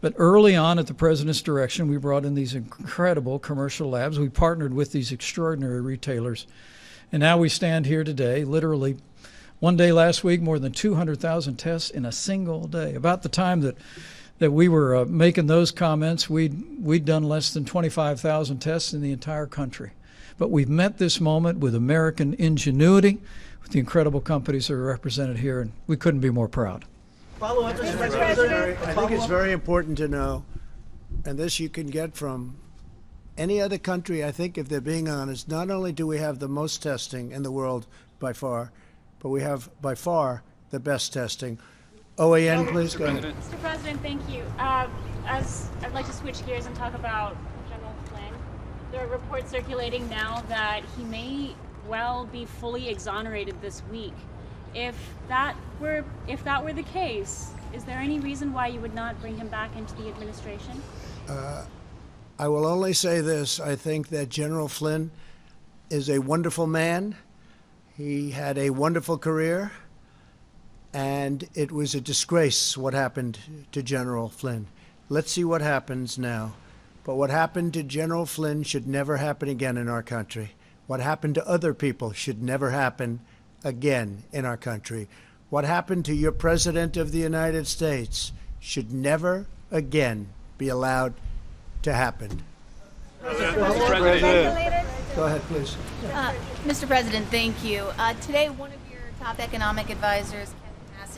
But early on, at the president's direction, we brought in these incredible commercial labs. We partnered with these extraordinary retailers. And now we stand here today, literally one day last week, more than 200,000 tests in a single day. About the time that that we were making those comments, we'd done less than 25,000 tests in the entire country. But we've met this moment with American ingenuity, with the incredible companies that are represented here, and we couldn't be more proud. Follow up, Mr. President. I think it's very important to know, and this you can get from any other country, I think, if they're being honest. Not only do we have the most testing in the world by far, but we have by far the best testing. OAN, please go ahead. Mr. President, thank you. As I'd like to switch gears and talk about General Flynn. There are reports circulating now that he may well be fully exonerated this week. If that were the case, is there any reason why you would not bring him back into the administration? I will only say this. I think that General Flynn is a wonderful man. He had a wonderful career. And it was a disgrace what happened to General Flynn. Let's see what happens now. But what happened to General Flynn should never happen again in our country. What happened to other people should never happen again in our country. What happened to your President of the United States should never again be allowed to happen. Go ahead, please. Mr. President, thank you. Today, one of your top economic advisors,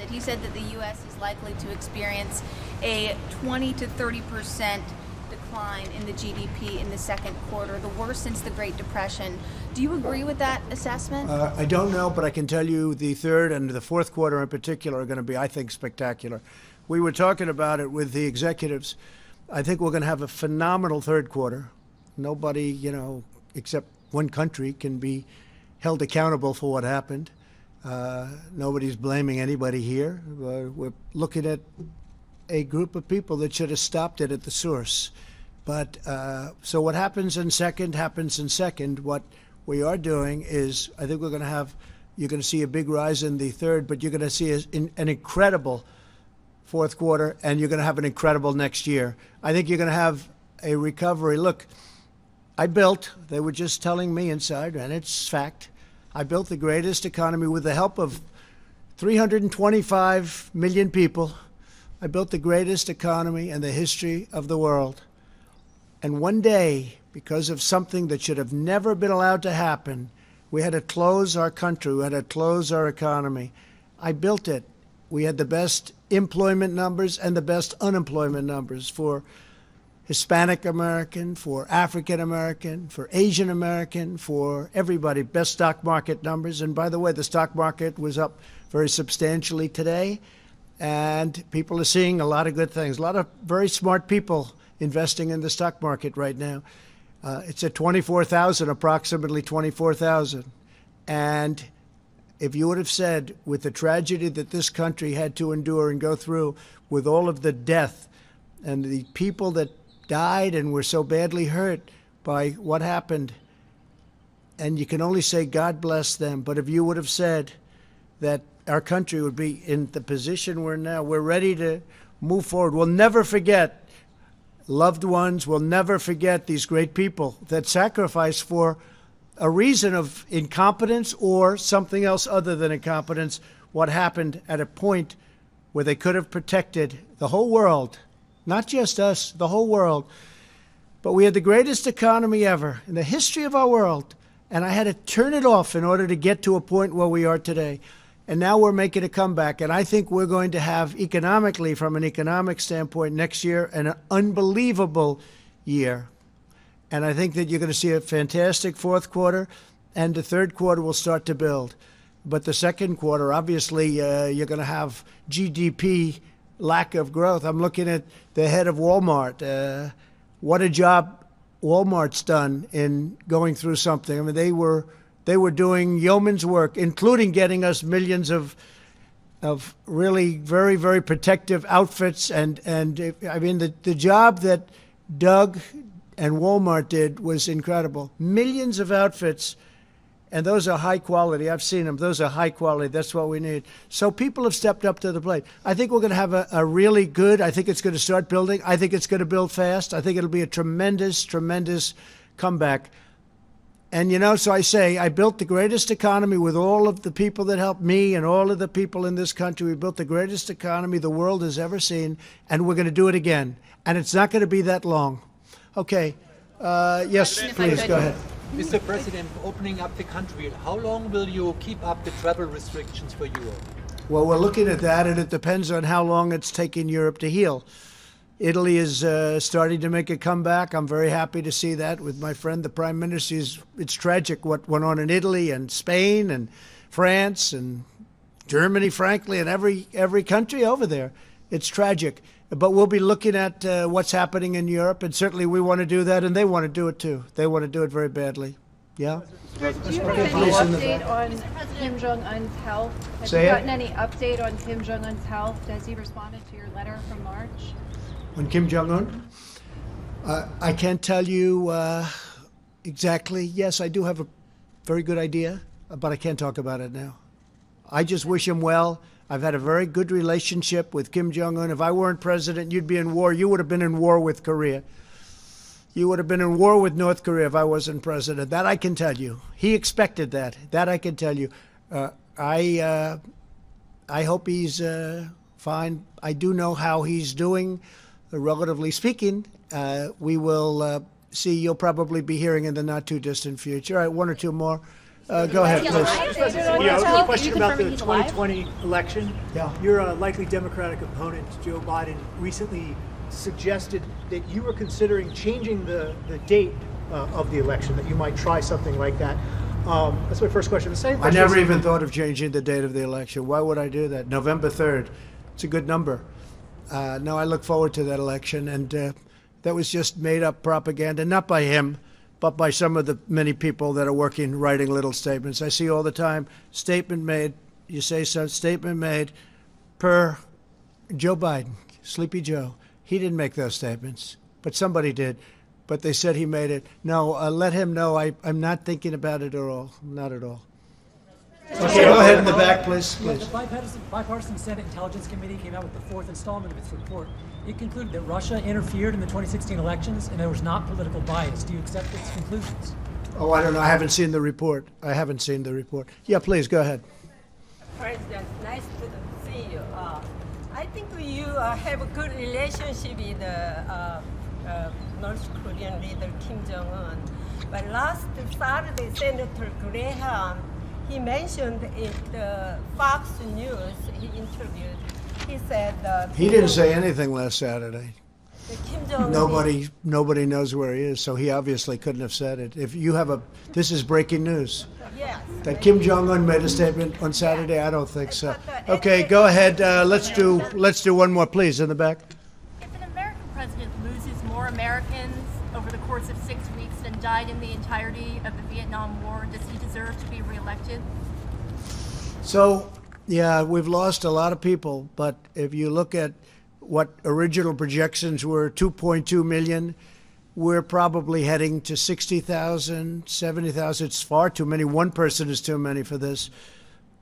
he said that the U.S. is likely to experience a 20 to 30% decline in the GDP in the second quarter, the worst since the Great Depression. Do you agree with that assessment? I don't know, but I can tell you the third and the fourth quarter in particular are going to be, I think, spectacular. We were talking about it with the executives. I think we're going to have a phenomenal third quarter. Nobody, except one country can be held accountable for what happened. Nobody's blaming anybody here. We're looking at a group of people that should have stopped it at the source. But so what happens in second happens in second. What we are doing is, I think you're going to see a big rise in the third, but you're going to see an incredible fourth quarter, and you're going to have an incredible next year. I think you're going to have a recovery. Look, they were just telling me inside, and it's fact, I built the greatest economy with the help of 325 million people. I built the greatest economy in the history of the world. And one day, because of something that should have never been allowed to happen, we had to close our country. We had to close our economy. I built it. We had the best employment numbers and the best unemployment numbers for Hispanic American, for African American, for Asian American, for everybody, best stock market numbers. And by the way, the stock market was up very substantially today, and people are seeing a lot of good things. A lot of very smart people investing in the stock market right now. It's at 24,000, approximately 24,000. And if you would have said, with the tragedy that this country had to endure and go through, with all of the death and the people that died and were so badly hurt by what happened, and you can only say God bless them, but if you would have said that our country would be in the position we're now, we're ready to move forward. We'll never forget loved ones. We'll never forget these great people that sacrificed for a reason of incompetence or something else other than incompetence, what happened at a point where they could have protected the whole world. Not just us, the whole world. But we had the greatest economy ever in the history of our world, and I had to turn it off in order to get to a point where we are today. And now we're making a comeback, and I think we're going to have economically, from an economic standpoint, next year an unbelievable year. And I think that you're going to see a fantastic fourth quarter, and the third quarter will start to build. But the second quarter, obviously, you're going to have GDP lack of growth. I'm looking at the head of Walmart. What a job Walmart's done in going through something. I mean, they were doing yeoman's work, including getting us millions of really very, very protective outfits. And I mean, the job that Doug and Walmart did was incredible. Millions of outfits. And those are high quality. I've seen them. Those are high quality. That's what we need. So people have stepped up to the plate. I think we're going to have a really good, I think it's going to start building. I think it's going to build fast. I think it'll be a tremendous, tremendous comeback. And, so I say, I built the greatest economy with all of the people that helped me and all of the people in this country. We built the greatest economy the world has ever seen, and we're going to do it again. And it's not going to be that long. Okay. Yes, please, go ahead. Mr. President, opening up the country, how long will you keep up the travel restrictions for Europe? Well, we're looking at that, and it depends on how long it's taking Europe to heal. Italy is starting to make a comeback. I'm very happy to see that with my friend, the Prime Minister. It's tragic what went on in Italy and Spain and France and Germany, frankly, and every country over there. It's tragic. But we'll be looking at what's happening in Europe, and certainly we want to do that, and they want to do it too. They want to do it very badly. Yeah? Do you have any update on Kim Jong-un's health? Have you gotten any update on Kim Jong-un's health? Has he responded to your letter from March? On Kim Jong-un? I can't tell you exactly. Yes, I do have a very good idea, but I can't talk about it now. I just wish him well. I've had a very good relationship with Kim Jong-un. If I weren't president, you'd be in war. You would have been in war with Korea. You would have been in war with North Korea if I wasn't president. That I can tell you. He expected that. That I can tell you. I hope he's fine. I do know how he's doing, relatively speaking. We will see. You'll probably be hearing in the not-too-distant future. All right, one or two more. Go ahead, please. A question about the 2020 election. Yeah. Your likely Democratic opponent, Joe Biden, recently suggested that you were considering changing the date of the election, that you might try something like that. That's my first question. The same question. I never even thought of changing the date of the election. Why would I do that? November 3rd. It's a good number. No, I look forward to that election, and that was just made-up propaganda, not by him, but by some of the many people that are working, writing little statements. I see all the time, statement made, you say so, statement made per Joe Biden, Sleepy Joe. He didn't make those statements, but somebody did. But they said he made it. No, let him know I'm not thinking about it at all, not at all. Okay, go ahead in the back, please. The bipartisan Senate Intelligence Committee came out with the fourth installment of its report. It concluded that Russia interfered in the 2016 elections and there was not political bias. Do you accept its conclusions? Oh, I don't know. I haven't seen the report. Yeah, please, go ahead. President, nice to see you. I think you have a good relationship with North Korean leader Kim Jong-un. But last Saturday, Senator Graham, he mentioned in the Fox News he interviewed, he said he didn't say anything last Saturday. Kim Jong-un nobody knows where he is, so he obviously couldn't have said it. If you have this is breaking news. Yes. That Kim Jong-un made a statement on Saturday, I don't think so. Okay, go ahead. Let's do one more, please, in the back. If an American president loses more Americans over the course of 6 weeks than died in the entirety of the Vietnam War, does he deserve to be reelected? So, yeah, we've lost a lot of people, but if you look at what original projections were, 2.2 million, we're probably heading to 60,000, 70,000. It's far too many. One person is too many for this.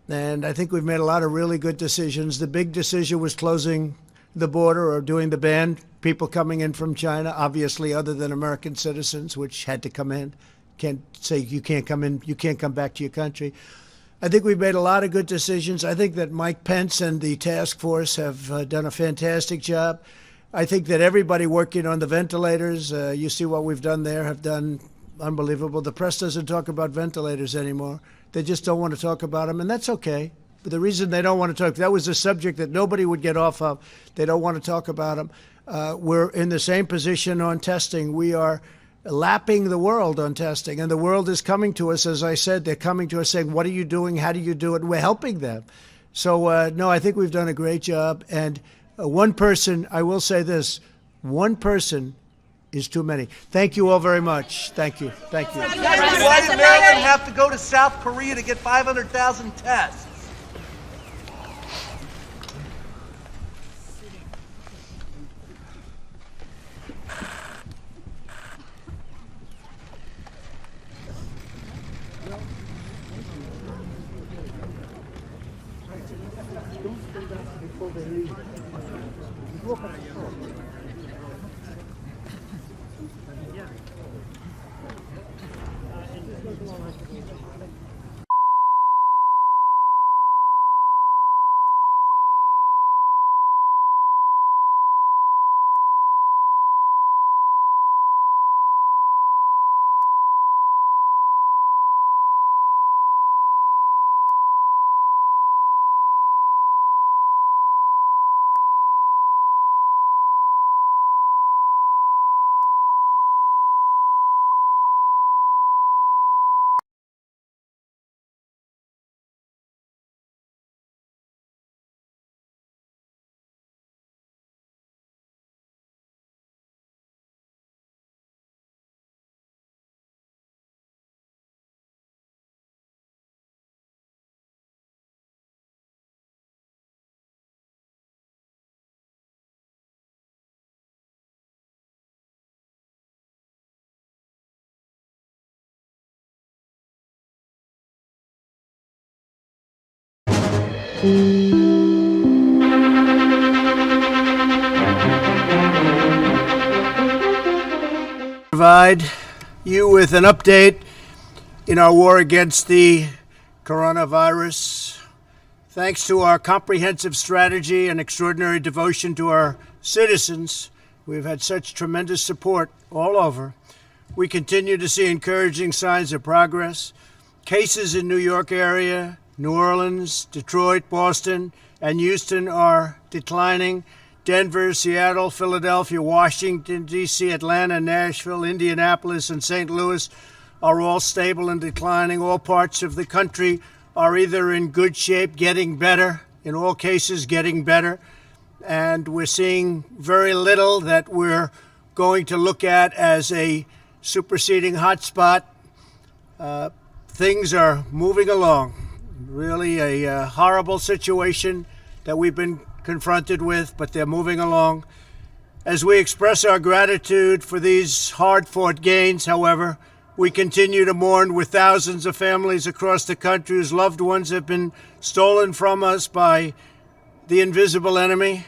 And I think we've made a lot of really good decisions. The big decision was closing the border or doing the ban, people coming in from China, obviously other than American citizens, which had to come in. Can't say you can't come in, you can't come back to your country. I think we've made a lot of good decisions. I think that Mike Pence and the task force have done a fantastic job. I think that everybody working on the ventilators, you see what we've done there, have done unbelievable. The press doesn't talk about ventilators anymore. They just don't want to talk about them, and that's okay. But the reason they don't want to talk, that was a subject that nobody would get off of. They don't want to talk about them. We're in the same position on testing. We are lapping the world on testing, and the world is coming to us. As I said, they're coming to us saying, what are you doing? How do you do it? And we're helping them. So, no, I think we've done a great job. And one person, I will say this, one person is too many. Thank you all very much. Thank you. Thank you. Why did Maryland have to go to South Korea to get 500,000 tests? Provide you with an update in our war against the coronavirus. Thanks to our comprehensive strategy and extraordinary devotion to our citizens, we've had such tremendous support all over. We continue to see encouraging signs of progress. Cases in New York area, New Orleans, Detroit, Boston, and Houston are declining. Denver, Seattle, Philadelphia, Washington, D.C., Atlanta, Nashville, Indianapolis, and St. Louis are all stable and declining. All parts of the country are either in good shape, getting better, in all cases getting better, and we're seeing very little that we're going to look at as a superseding hotspot. Things are moving along. Really a horrible situation that we've been confronted with, but they're moving along. As we express our gratitude for these hard-fought gains, however, we continue to mourn with thousands of families across the country whose loved ones have been stolen from us by the invisible enemy.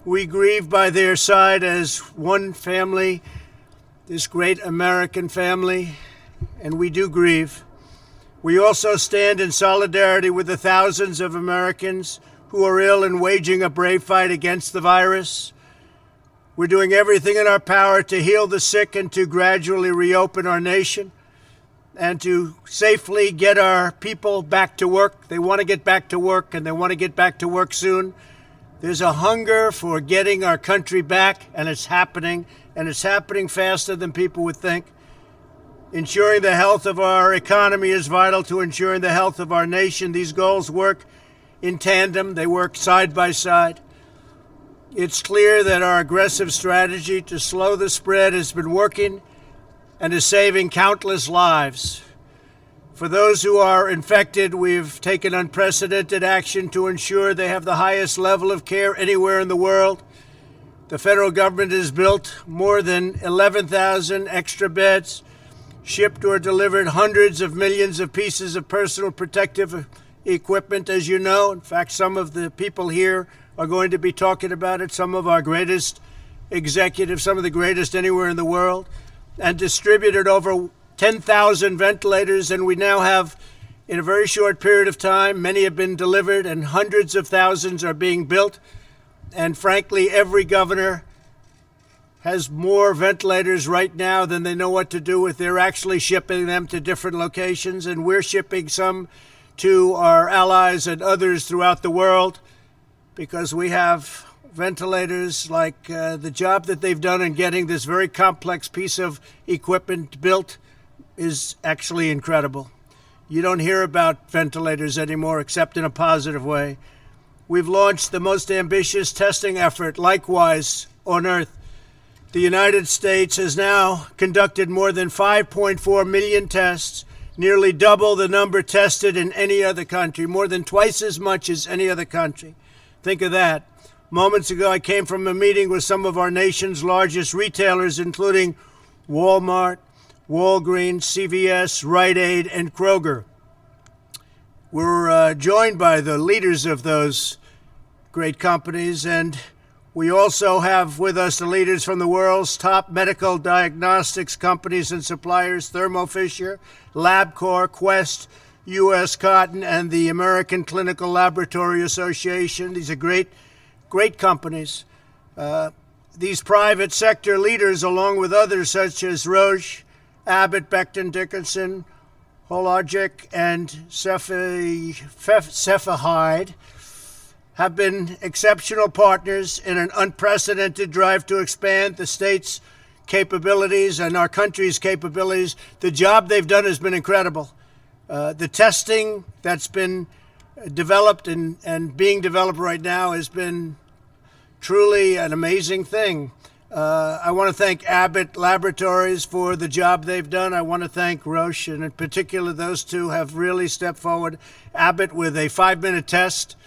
We grieve by their side as one family, this great American family, and we do grieve. We also stand in solidarity with the thousands of Americans who are ill and waging a brave fight against the virus. We're doing everything in our power to heal the sick and to gradually reopen our nation and to safely get our people back to work. They want to get back to work, and they want to get back to work soon. There's a hunger for getting our country back, and it's happening faster than people would think. Ensuring the health of our economy is vital to ensuring the health of our nation. These goals work in tandem. They work side by side. It's clear that our aggressive strategy to slow the spread has been working and is saving countless lives. For those who are infected, we've taken unprecedented action to ensure they have the highest level of care anywhere in the world. The federal government has built more than 11,000 extra beds, shipped or delivered hundreds of millions of pieces of personal protective equipment, as you know. In fact, some of the people here are going to be talking about it, some of our greatest executives, some of the greatest anywhere in the world, and distributed over 10,000 ventilators. And we now have, in a very short period of time, many have been delivered and hundreds of thousands are being built. And frankly, every governor has more ventilators right now than they know what to do with. They're actually shipping them to different locations, and we're shipping some to our allies and others throughout the world because we have ventilators. Like the job that they've done in getting this very complex piece of equipment built is actually incredible. You don't hear about ventilators anymore except in a positive way. We've launched the most ambitious testing effort, likewise, on Earth. The United States has now conducted more than 5.4 million tests, nearly double the number tested in any other country, more than twice as much as any other country. Think of that. Moments ago, I came from a meeting with some of our nation's largest retailers, including Walmart, Walgreens, CVS, Rite Aid, and Kroger. We're joined by the leaders of those great companies, and We also have with us the leaders from the world's top medical diagnostics companies and suppliers, Thermo Fisher, LabCorp, Quest, U.S. Cotton, and the American Clinical Laboratory Association. These are great companies. These private sector leaders, along with others such as Roche, Abbott, Becton Dickinson, Hologic, and Cepheid, have been exceptional partners in an unprecedented drive to expand the state's capabilities and our country's capabilities. The job they've done has been incredible. The testing that's been developed and being developed right now has been truly an amazing thing. I want to thank Abbott Laboratories for the job they've done. I want to thank Roche, and in particular, those two have really stepped forward. Abbott with a 5-minute test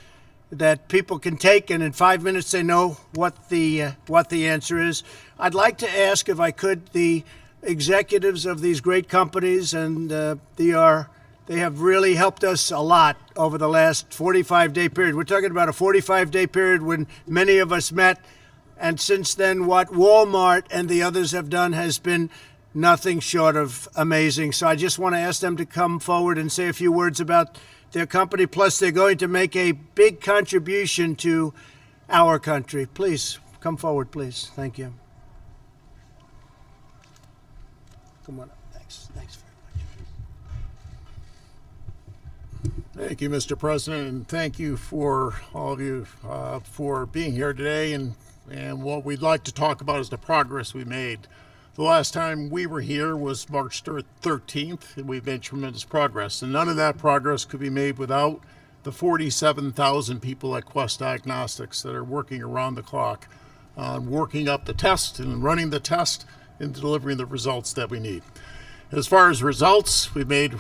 that people can take, and in 5 minutes they know what the answer is. I'd like to ask, if I could, the executives of these great companies, and they have really helped us a lot over the last 45-day period. We're talking about a 45-day period when many of us met, and since then what Walmart and the others have done has been nothing short of amazing. So I just want to ask them to come forward and say a few words about their company. Plus, they're going to make a big contribution to our country. Please, come forward, please. Thank you. Come on up. Thanks very much. Thank you, Mr. President, and thank you for all of you for being here today. And what we'd like to talk about is the progress we made. The last time we were here was March 13th, and we've made tremendous progress. And none of that progress could be made without the 47,000 people at Quest Diagnostics that are working around the clock on working up the test and running the test and delivering the results that we need. As far as results, we've made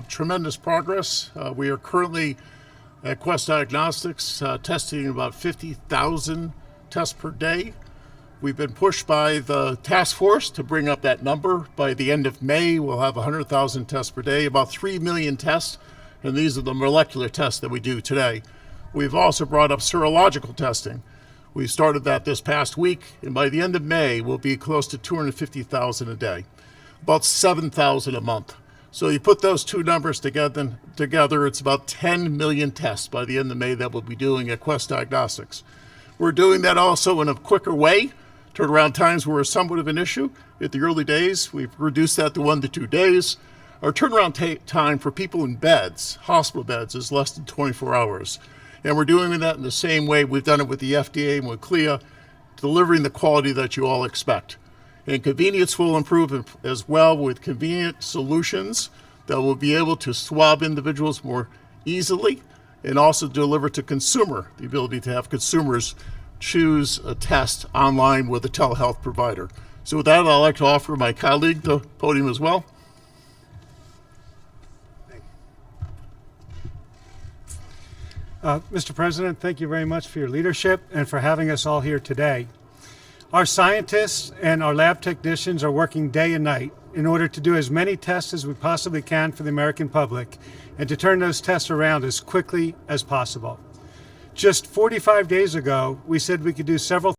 tremendous progress. We are currently at Quest Diagnostics testing about 50,000 tests per day. We've been pushed by the task force to bring up that number. By the end of May, we'll have 100,000 tests per day, about 3 million tests, and these are the molecular tests that we do today. We've also brought up serological testing. We started that this past week, and by the end of May, we'll be close to 250,000 a day, about 7,000 a month. So you put those two numbers together, it's about 10 million tests by the end of May that we'll be doing at Quest Diagnostics. We're doing that also in a quicker way. Turnaround times were somewhat of an issue. At the early days, we've reduced that to 1 to 2 days. Our turnaround time for people in beds, hospital beds, is less than 24 hours. And we're doing that in the same way we've done it with the FDA and with CLIA, delivering the quality that you all expect. And convenience will improve as well with convenient solutions that will be able to swab individuals more easily and also deliver to consumer, the ability to have consumers choose a test online with a telehealth provider. So with that, I'd like to offer my colleague the podium as well. Mr. President, thank you very much for your leadership and for having us all here today. Our scientists and our lab technicians are working day and night in order to do as many tests as we possibly can for the American public and to turn those tests around as quickly as possible. Just 45 days ago, we said we could do several